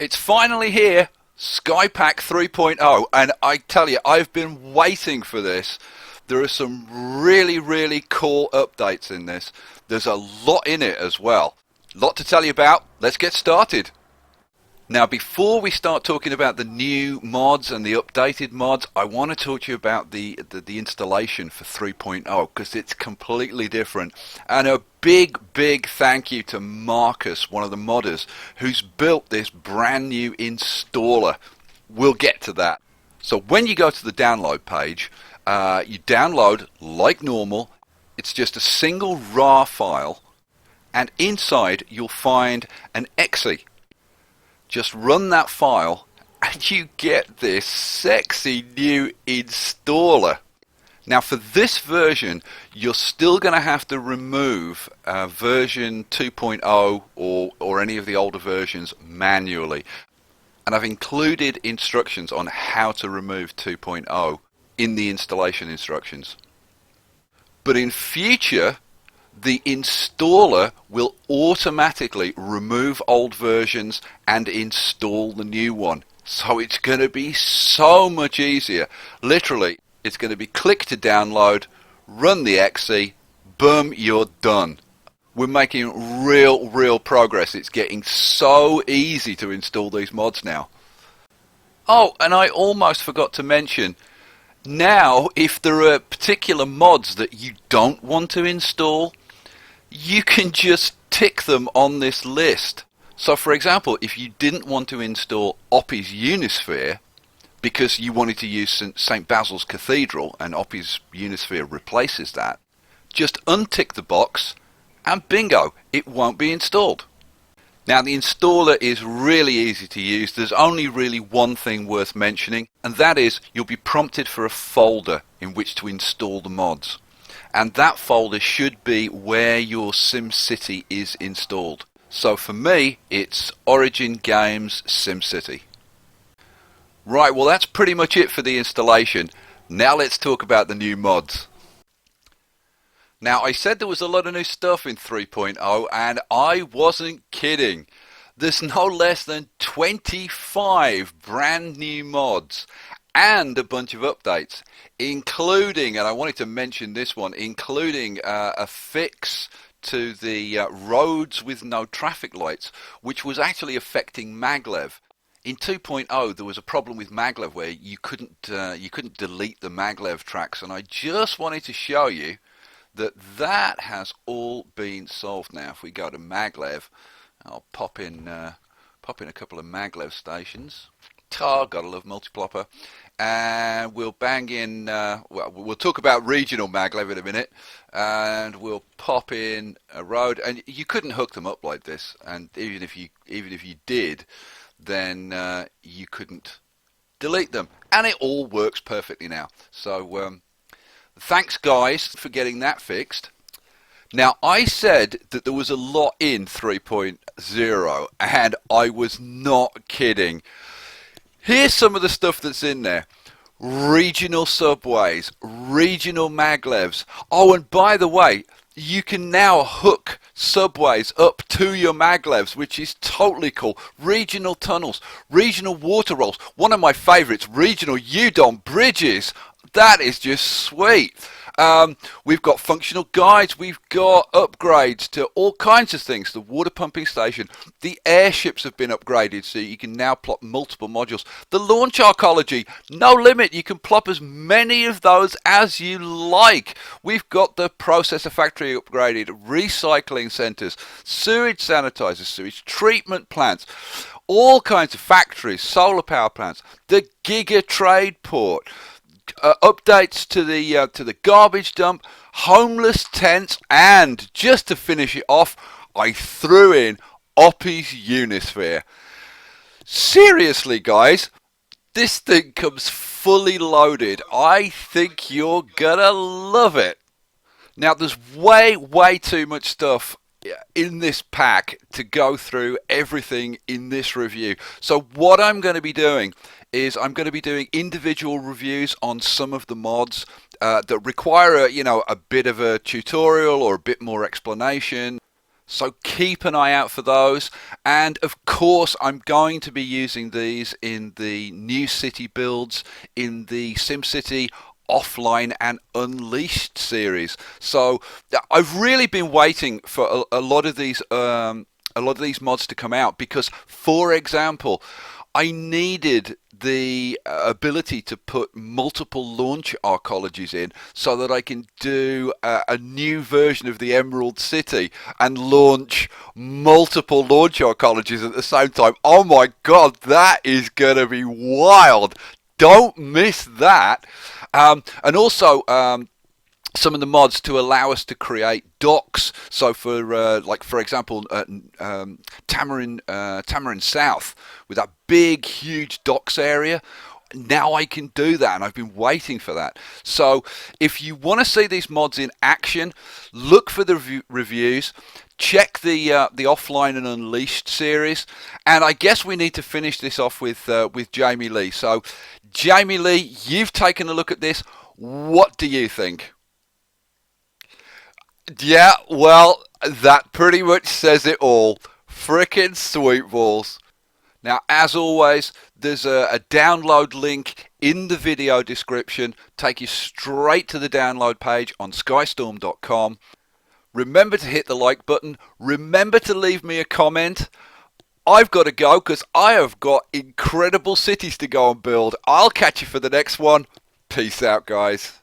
It's finally here, SkyePack 3.0, and I tell you, I've been waiting for this. There are some really cool updates in this. There's a lot in it as well. Lot to tell you about. Let's get started. Now, before we start talking about the new mods and the updated mods, I want to talk to you about the installation for 3.0 because it's completely different. And a big thank you to Marcus, one of the modders, who's built this brand new installer. We'll get to that. So when you go to the download page, you download like normal. It's just a single RAR file, and inside you'll find an exe. Just run that file and you get this sexy new installer. Now for this version, you're still going to have to remove version 2.0 or any of the older versions manually. And I've included instructions on how to remove 2.0 in the installation instructions. But in future, the installer will automatically remove old versions and install the new one. So it's going to be so much easier. Literally, it's going to be click to download, run the exe, boom, you're done. We're making real progress. It's getting so easy to install these mods now. Oh, and I almost forgot to mention, now if there are particular mods that you don't want to install, you can just tick them on this list. So for example, if you didn't want to install Oppie's Unisphere because you wanted to use St. Basil's Cathedral and Oppie's Unisphere replaces that, just untick the box and bingo, it won't be installed. Now the installer is really easy to use. There's only really one thing worth mentioning, and that is you'll be prompted for a folder in which to install the mods. And that folder should be where your SimCity is installed. So for me, it's Origin Games SimCity. Right, well that's pretty much it for the installation. Now let's talk about the new mods. Now I said there was a lot of new stuff in 3.0 and I wasn't kidding. There's no less than 25 brand new mods and a bunch of updates, including, and I wanted to mention this one, including a fix to the roads with no traffic lights, which was actually affecting maglev. In 2.0 there was a problem with maglev where you couldn't delete the maglev tracks, and I just wanted to show you that has all been solved now. If we go to maglev, I'll pop in a couple of maglev stations. Gotta love multiplopper. And we'll bang in, we'll talk about regional maglev in a minute, and we'll pop in a road, and you couldn't hook them up like this, and even if you did, then you couldn't delete them, and it all works perfectly now. So thanks guys for getting that fixed. Now I said that there was a lot in 3.0, and I was not kidding. Here's some of the stuff that's in there. Regional subways, regional maglevs. Oh, and by the way, you can now hook subways up to your maglevs, which is totally cool. Regional tunnels, regional water rolls. One of my favorites, regional UDOM bridges. That is just sweet. We've got functional guides, we've got upgrades to all kinds of things. The water pumping station, the airships have been upgraded so you can now plot multiple modules. The launch arcology, no limit, you can plop as many of those as you like. We've got the processor factory upgraded, recycling centres, sewage sanitizers, sewage treatment plants, all kinds of factories, solar power plants, the Giga Trade Port, updates to the garbage dump, homeless tents, and just to finish it off, I threw in Oppie's Unisphere. Seriously guys, this thing comes fully loaded. I think you're gonna love it. Now there's way too much stuff in this pack to go through everything in this review. So what I'm going to be doing is I'm going to be doing individual reviews on some of the mods that require a bit of a tutorial or a bit more explanation. So keep an eye out for those. And of course, I'm going to be using these in the new city builds, in the SimCity Offline and Unleashed series. So I've really been waiting for a lot of these mods to come out because, for example, I needed the ability to put multiple launch arcologies in so that I can do a new version of the Emerald City and launch multiple launch arcologies at the same time. Oh my god, that is going to be wild. Don't miss that. And also, some of the mods to allow us to create docks. So for example, Tamarin South with that big, huge docks area. Now I can do that, and I've been waiting for that. So if you want to see these mods in action, look for the reviews. Check the Offline and Unleashed series, and I guess we need to finish this off with Jamie Lee. So, Jamie Lee, you've taken a look at this. What do you think? Yeah, well, that pretty much says it all. Frickin' sweet balls. Now, as always, there's a download link in the video description. Take you straight to the download page on SkyeStorm.com. Remember to hit the like button. Remember to leave me a comment. I've got to go because I have got incredible cities to go and build. I'll catch you for the next one. Peace out, guys.